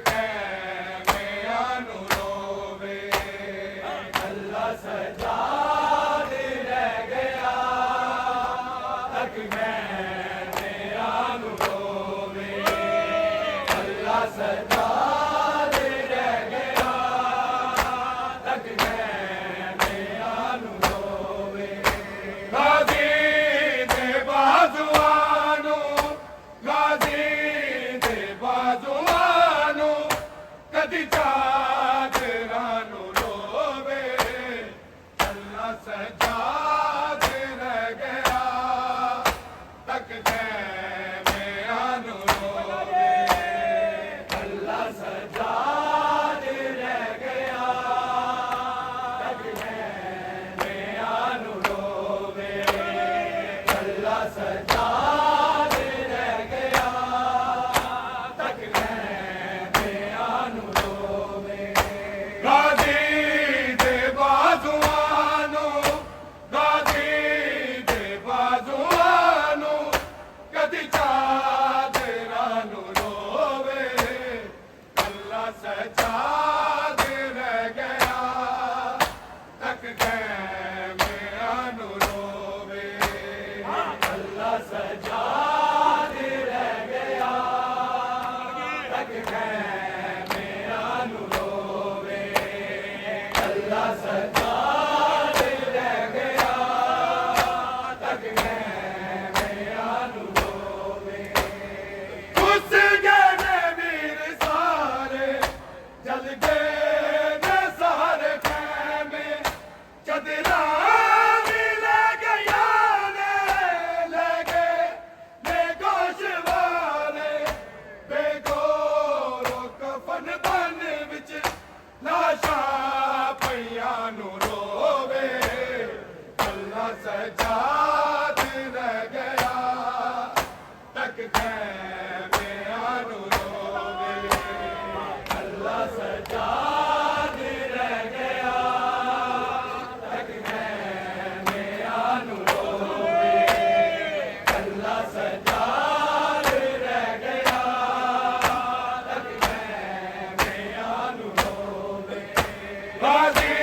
खैमियां नू रोवे, अल्लाह सजाद रह गया, तक खैमियां नू रोवे, अल्लाह सजाद रह गया, तक खैमियां नू रोवे। गाजी दे बाजुआनू, गाजी दे बाजुआनू, कदी चादरां नू रोवे, अल्लाह सजाद रह गया, तक खैमियां नू रोवे, अल्लाह सजाद रह गया, तक खैमियां नू रोवे, अल्लाह सजाद रह गया, तक खैमियां नू रोवे। गाजी दे बाजुआनू, गाजी दे बाजुआनू, कदी चादरां नू रोवे, अल्लाह सजाद रह गया, तक खैमियां नू रोवे, अल्लाह सजाद रह गया, तक खैमियां नू रोवे, अल्लाह सजाद रह गया, तक खैमियां नू रोवे। घुस गए ने वीर सारे, जल गए ने सारे खैमे, चदरां भी ले गया ने, ले गए ने गोशवारे, बेगोरो कफन बन विच लाशां पईयां नू रोवे, अल्लाह सजाद रह गया, तक खैमियां नू रोवे, अल्लाह सजाद रह गया, तक खैमियां नू रोवे, अल्लाह सजाद रह गया, तक खैमियां नू रोवे। गाजी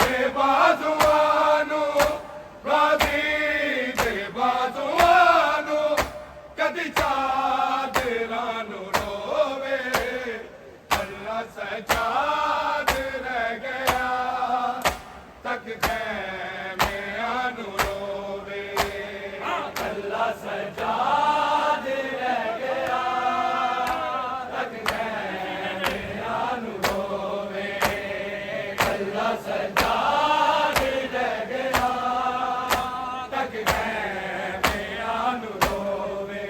दे बाजुआनू, गाजी दे बाजुआनू, कदी चादरां नू रोवे, अल्लाह सजाद रह गया, तक खैमियां नू रोवे, अल्लाह सजाद रह गया, तक खैमियां नू रोवे, अल्लाह सजाद रह गया, तक खैमियां नू रोवे।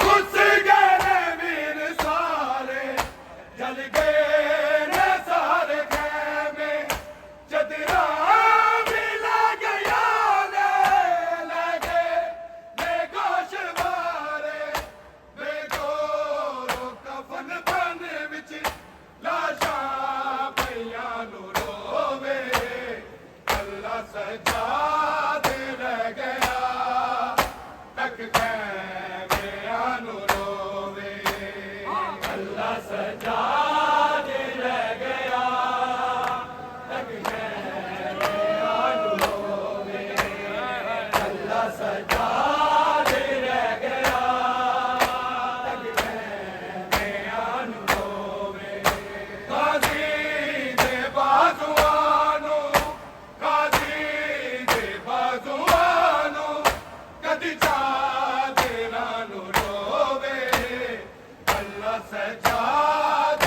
घुस गए ने वीर सारे, जल गए ने सारे खैमे, चदरां भी ले गया ने, ले गए ने गोशवारे, बेगोरो कफन बन विच लाशां पईयां नू रोवे, अल्लाह सजाद रह गया, तक खैमियां नू रोवे, अल्लाह सजाद रह गया, तक खैमियां नू रोवे, अल्लाह सजाद रह गया, तक खैमियां नू रोवे। गाजी दे बाजुआनू, गाजी दे बाजुआनू, कदी चादरां नू रोवे, अल्लाह सजाद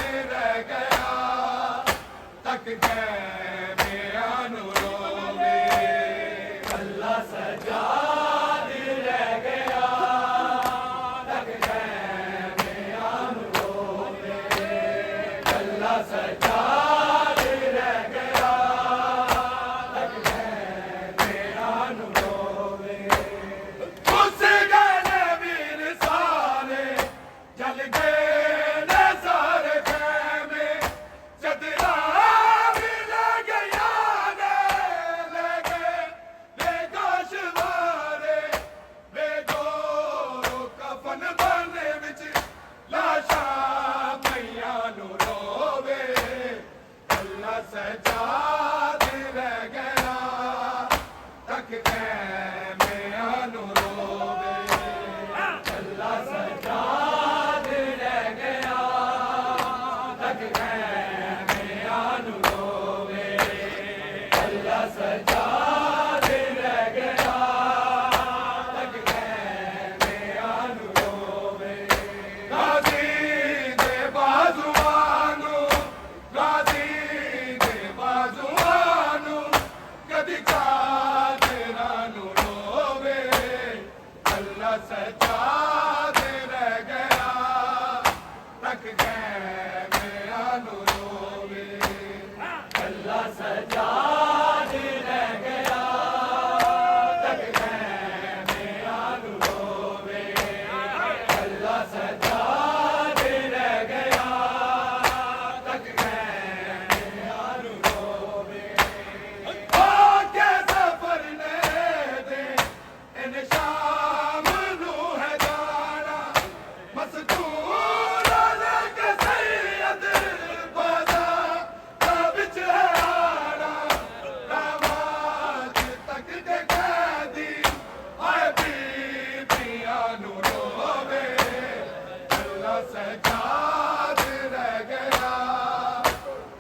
सजाद रह गया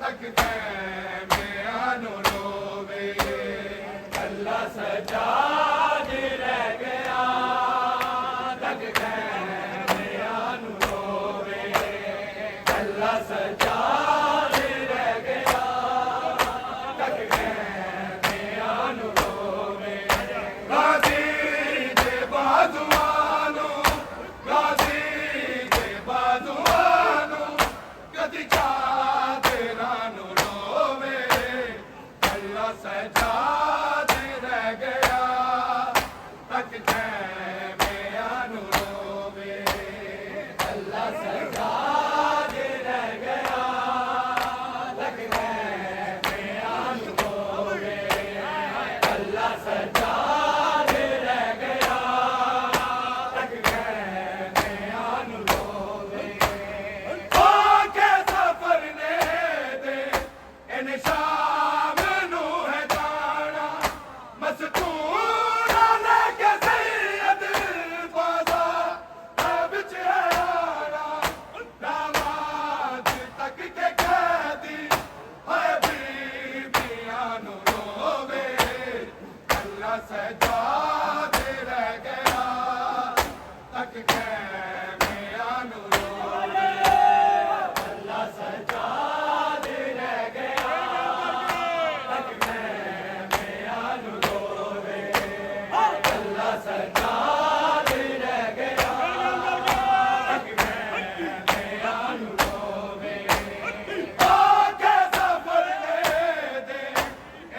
तक में आनो रोवे अल्लाह सजाद रह गया तक में आनो रोवे अल्लाह सजाद रह गया तक में आनो रोवे गाजी दे बाजुआनो गाजी दे बाजुआनो कदी चाद रानो रोवे अल्लाह सजाद रह गया तक में आनो रोवे अल्लाह सजाद रह गया तक में आनो रोवे अल्लाह सजाद रह गया तक में आनो रोवे ओ के सफर ने दे इन शाम नू है जाना मस्तूर ने के सैयद बाजा बिच है आना दामाद तक के कैदी है बीबियां नू रोवे अल्लाह सजाद रह गया तक में आनो रोवे अल्लाह सजाद रह गया तक में आनो रोवे अल्लाह सजाद रह गया तक में आनो रोवे ओ के सफर ने दे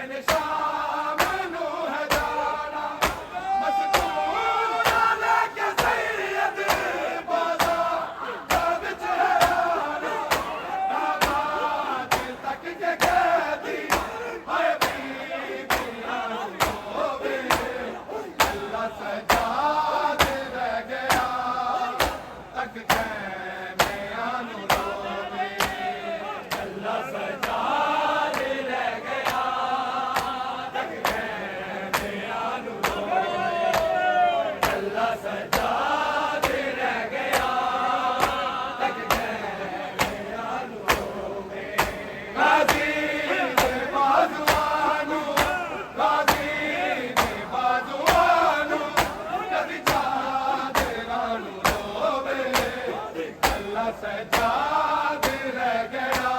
इन शाम नू है जाना मस्तूर ने के सैयद बाजा बिच है आना दामाद तक के कैदी है बीबियां नू रोवे अल्लाह सजाद रह गया तक में आनो रोवे अल्लाह सजाद रह गया तक में आनो रोवे अल्लाह सजाद रह गया तक में आनो रोवे गाजी दे बाजुआनो गाजी दे बाजुआनो कदी चाद रानो रोवे अल्लाह सजाद रह गया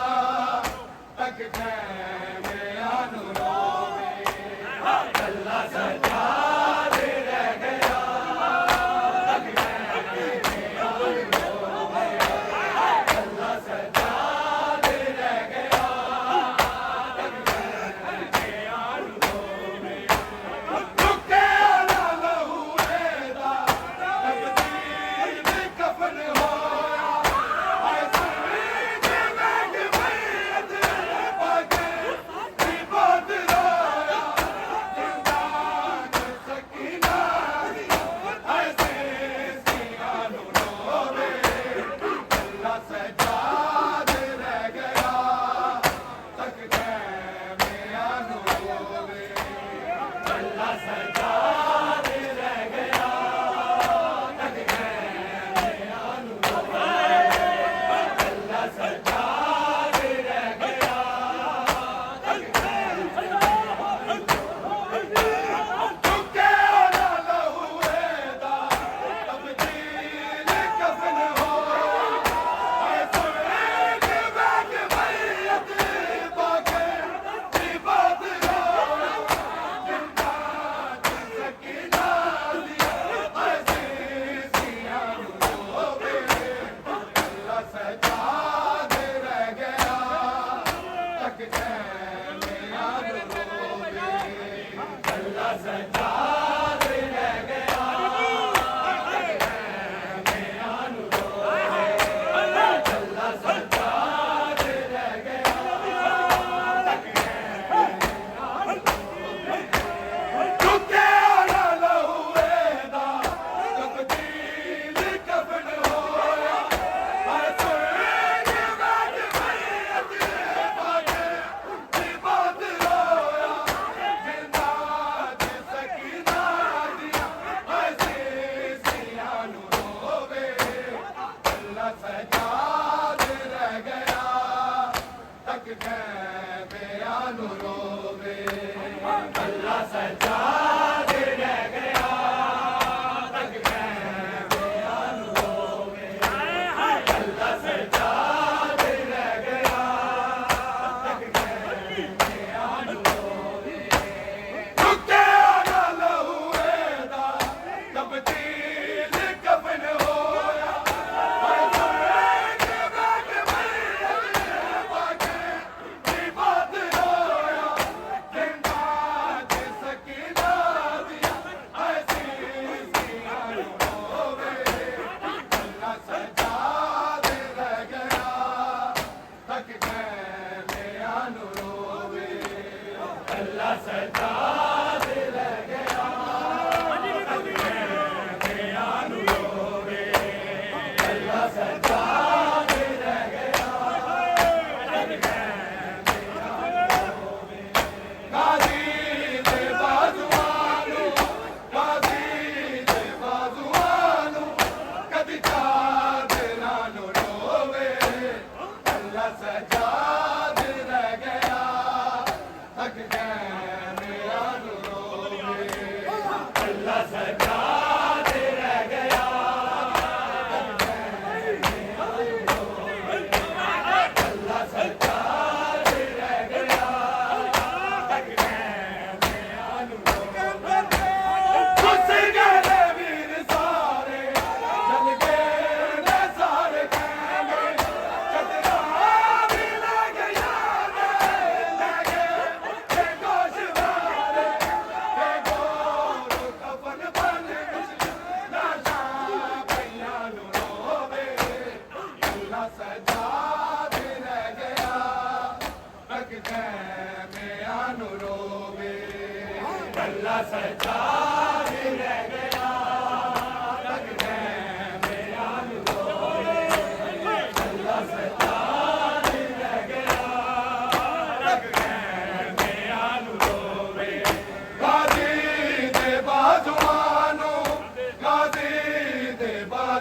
तक में आनो रोवे अल्लाह सजाद रह गया तक में आनो रोवे अल्लाह सजाद रह गया तक में आनो रोवे रुके ना लहूए दा तकदीर कफन होया ऐसा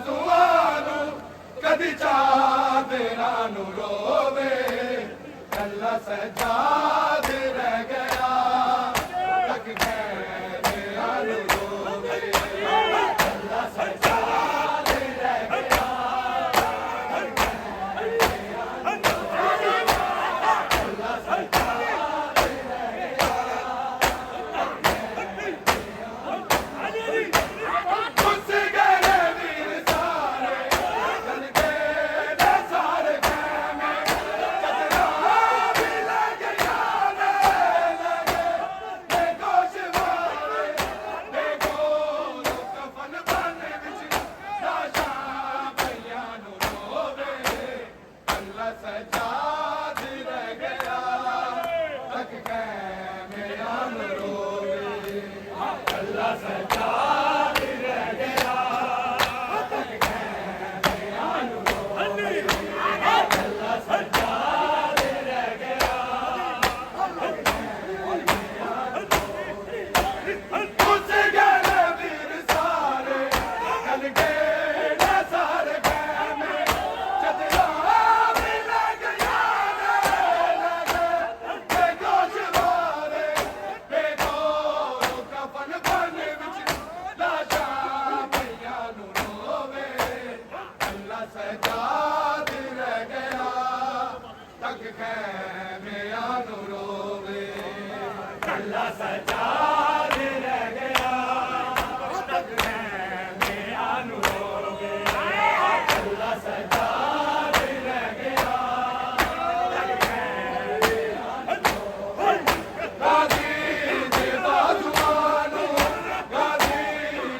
बाजुआनू कदी चादरा नू रोवे कल्ला सजाद रह गया तक गहरिया नू रोवे कल्ला सजाद रह गया कल्ला सजाद रह गया घुस गए वीर सारे चल गए न सारे खेमे चदरा भी लगे यारे लगे बेगोश वाले बेगोश कफन बन विच लाशा भैया नू रोवे कल्ला सजाद रह गया तक खेमे नू रोवे कल्ला सजाद रह गया तक खेमे नू रोवे कल्ला सजाद रह गया घुस गए वीर सारे चल गए न सारे खेमे चदरा भी लगे यारे लगे बेगोश वाले बेगोश कफन बन विच लाशा भैया नू रोवे कल्ला सजाद रह गया तक खेमे नू रोवे कल्ला सजाद रह गया तक खेमे नू रोवे कल्ला सजाद रह गया तक खेमे गाजी दे बाजुआनू गाजी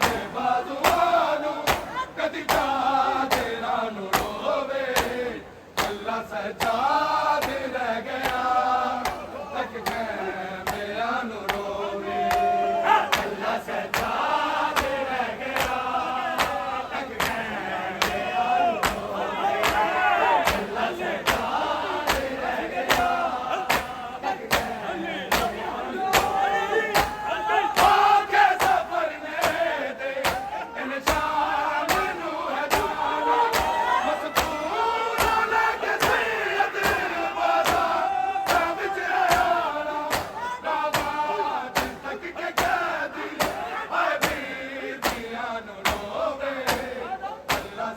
दे बाजुआनू कदी चादरा नू रोवे कल्ला सजाद रह गया तक खेमे नू रोवे कल्ला सजाद रह गया तक खेमे नू रोवे कल्ला सजाद रह गया तक खेमे आके सफर मेरे दे इन शाम नू है जाना मजबूर लगे सैयद बाजा सब विच आना दामाद तक के कैदी हाय बीबियां नू रोवे कल्ला